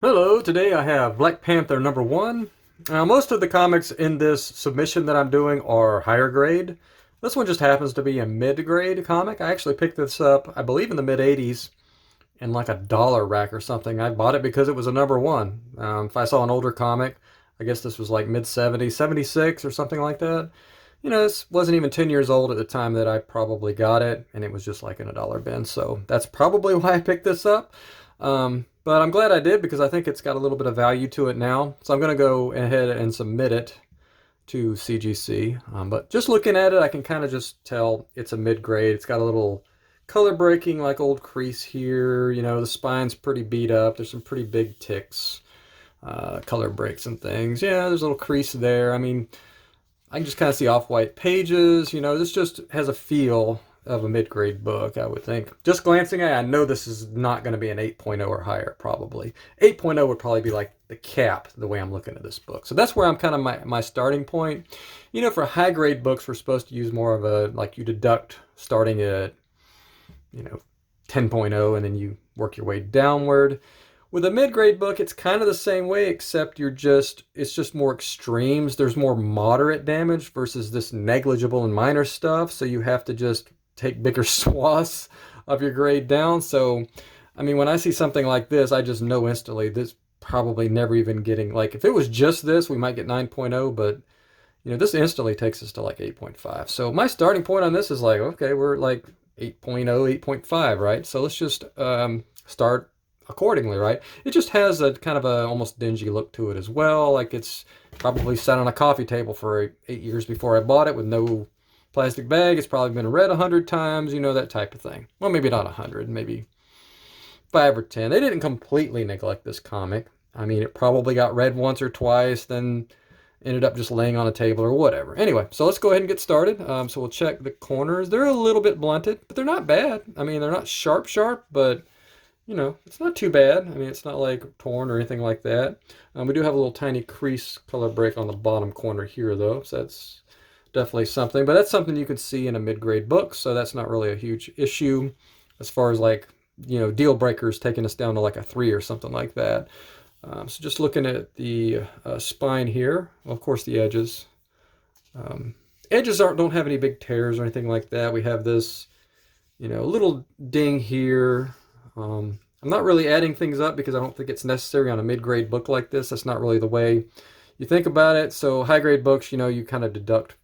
Hello, today I have Black Panther #1. Now, most of the comics in this submission that I'm doing are higher grade. This one just happens to be a mid-grade comic. I actually picked this up, I believe, in the mid-80s in like a dollar rack or something. I bought it because it was a #1. If I saw an older comic, I guess this was like mid-70s, 76 or something like that. You know, this wasn't even 10 years old at the time that I probably got it, and it was just like in a dollar bin. So that's probably why I picked this up. But I'm glad I did because I think it's got a little bit of value to it now. So I'm going to go ahead and submit it to CGC. But just looking at it, I can kind of just tell it's a mid-grade. It's got a little color breaking like old crease here. You know, the spine's pretty beat up. There's some pretty big ticks, color breaks and things. Yeah, there's a little crease there. I mean, I can just kind of see off-white pages. You know, this just has a feel of a mid-grade book, I would think. Just glancing at it, I know this is not going to be an 8.0 or higher, probably. 8.0 would probably be like the cap, the way I'm looking at this book. So that's where I'm kind of my starting point. You know, for high-grade books, we're supposed to use more of a, like you deduct starting at, you know, 10.0 and then you work your way downward. With a mid-grade book, it's kind of the same way, except it's just more extremes. There's more moderate damage versus this negligible and minor stuff, so you have to just take bigger swaths of your grade down. So, I mean, when I see something like this, I just know instantly this probably never even getting, like, if it was just this, we might get 9.0, but, you know, this instantly takes us to like 8.5. So my starting point on this is like, okay, we're like 8.0, 8.5, right? So let's just start accordingly, right? It just has a kind of a almost dingy look to it as well. Like it's probably sat on a coffee table for 8 years before I bought it with no plastic bag. It's probably been read 100 times, you know, that type of thing. Well, maybe not 100, maybe 5 or 10. They didn't completely neglect this comic. I mean, it probably got read once or twice, then ended up just laying on a table or whatever. Anyway, so let's go ahead and get started. So we'll check the corners. They're a little bit blunted, but they're not bad. I mean, they're not sharp, but you know, it's not too bad. I mean, it's not like torn or anything like that. We do have a little tiny crease color break on the bottom corner here, though, so that's definitely something. But that's something you could see in a mid-grade book, so that's not really a huge issue as far as like, you know, deal breakers taking us down to like a 3 or something like that. So just looking at the spine here, well, of course the edges. Edges don't have any big tears or anything like that. We have this, you know, little ding here. I'm not really adding things up because I don't think it's necessary on a mid-grade book like this. That's not really the way you think about it. So high-grade books, you know, you kind of deduct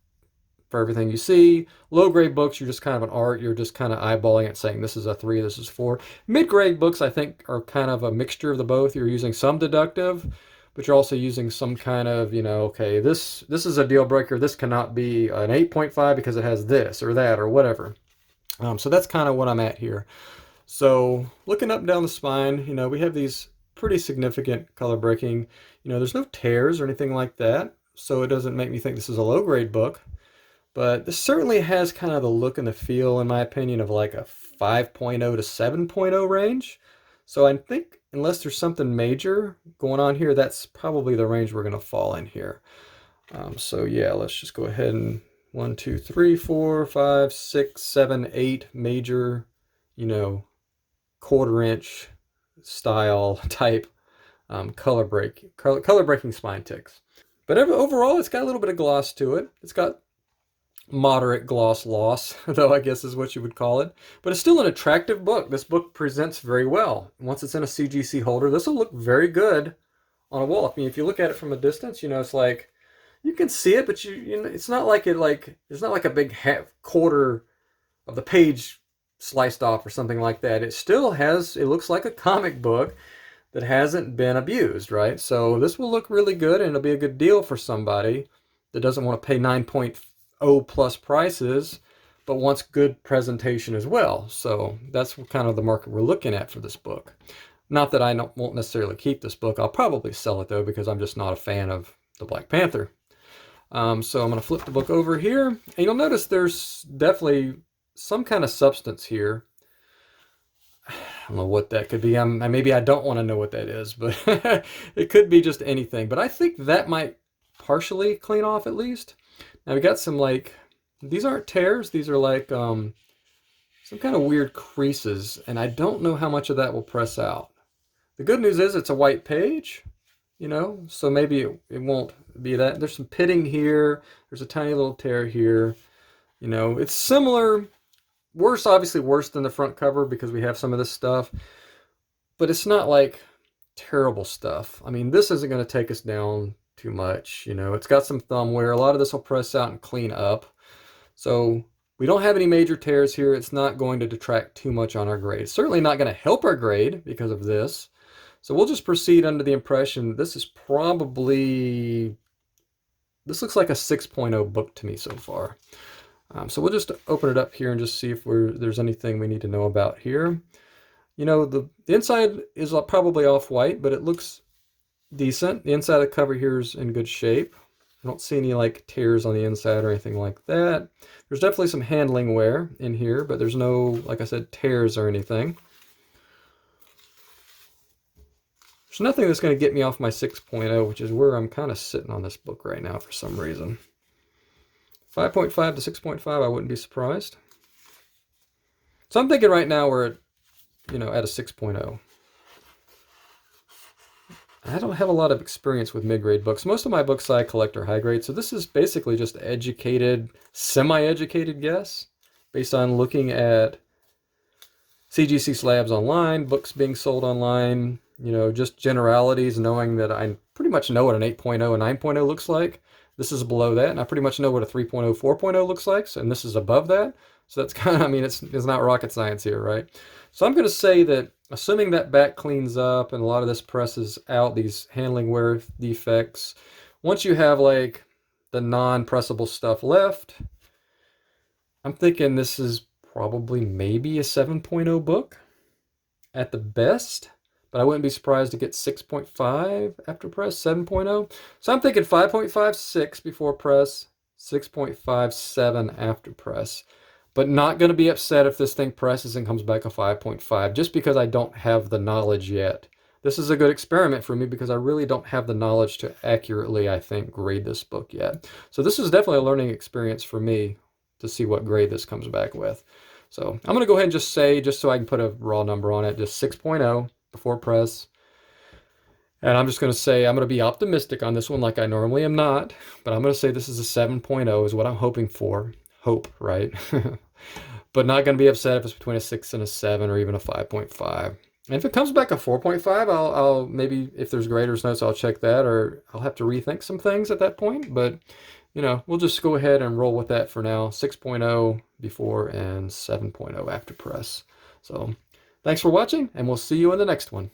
for everything you see. Low-grade books, you're just kind of an art. You're just kind of eyeballing it, saying this is a 3, this is 4. Mid-grade books, I think, are kind of a mixture of the both. You're using some deductive, but you're also using some kind of, you know, okay, this is a deal breaker. This cannot be an 8.5 because it has this or that or whatever. So that's kind of what I'm at here. So looking up and down the spine, you know, we have these pretty significant color breaking. You know, there's no tears or anything like that, so it doesn't make me think this is a low-grade book. But this certainly has kind of the look and the feel, in my opinion, of like a 5.0 to 7.0 range. So I think unless there's something major going on here, that's probably the range we're going to fall in here. So yeah, let's just go ahead and 1, 2, 3, 4, 5, 6, 7, 8 major, you know, quarter-inch style type color breaking spine ticks. But overall, it's got a little bit of gloss to it. It's got moderate gloss loss, though I guess is what you would call it. But it's still an attractive book. This book presents very well. Once it's in a CGC holder, this will look very good on a wall. I mean, if you look at it from a distance, you know, it's like you can see it, but you know, it's not like it's not like a big quarter of the page sliced off or something like that. It still has, it looks like a comic book that hasn't been abused, right? So this will look really good and it'll be a good deal for somebody that doesn't want to pay 9.0 plus prices but wants good presentation as well. So that's kind of the market we're looking at for this book. Not that I won't necessarily keep this book. I'll probably sell it though because I'm just not a fan of the Black Panther. So I'm going to flip the book over here and you'll notice there's definitely some kind of substance here. I don't know what that could be. Maybe I don't want to know what that is, but it could be just anything. But I think that might partially clean off at least. Now we got some like, these aren't tears. These are like some kind of weird creases. And I don't know how much of that will press out. The good news is it's a white page, you know, so maybe it won't be that. There's some pitting here. There's a tiny little tear here. You know, it's similar, worse, obviously worse than the front cover because we have some of this stuff, but it's not like terrible stuff. I mean, this isn't going to take us down too much. You know, it's got some thumb wear. A lot of this will press out and clean up. So we don't have any major tears here. It's not going to detract too much on our grade. It's certainly not going to help our grade because of this. So we'll just proceed under the impression this is probably, this looks like a 6.0 book to me so far. So we'll just open it up here and just see if there's anything we need to know about here. You know, the inside is probably off-white, but it looks decent. The inside of the cover here is in good shape. I don't see any like tears on the inside or anything like that. There's definitely some handling wear in here, but there's no, like I said, tears or anything. There's nothing that's going to get me off my 6.0, which is where I'm kind of sitting on this book right now for some reason. 5.5 to 6.5, I wouldn't be surprised. So I'm thinking right now we're at, you know, at a 6.0. I don't have a lot of experience with mid-grade books. Most of my books I collect are high grade, so this is basically just educated, semi-educated guess based on looking at CGC slabs online, books being sold online, you know, just generalities, knowing that I pretty much know what an 8.0 and 9.0 looks like. This is below that, and I pretty much know what a 3.0, 4.0 looks like, and this is above that. So that's kind of, I mean, it's not rocket science here, right? So I'm going to say that, assuming that back cleans up and a lot of this presses out these handling wear defects, once you have like the non-pressable stuff left, I'm thinking this is probably maybe a 7.0 book at the best, but I wouldn't be surprised to get 6.5 after press, 7.0. So I'm thinking 5.5, 6 before press, 6.5, 7 after press. But not going to be upset if this thing presses and comes back a 5.5, just because I don't have the knowledge yet. This is a good experiment for me because I really don't have the knowledge to accurately, I think, grade this book yet. So this is definitely a learning experience for me to see what grade this comes back with. So I'm going to go ahead and just say, just so I can put a raw number on it, just 6.0 before press. And I'm just going to say, I'm going to be optimistic on this one like I normally am not, but I'm going to say this is a 7.0 is what I'm hoping for. Hope, right? But not going to be upset if it's between a 6 and a 7 or even a 5.5. And if it comes back a 4.5, I'll maybe, if there's graders notes, I'll check that, or I'll have to rethink some things at that point. But, you know, we'll just go ahead and roll with that for now. 6.0 before and 7.0 after press. So thanks for watching, and we'll see you in the next one.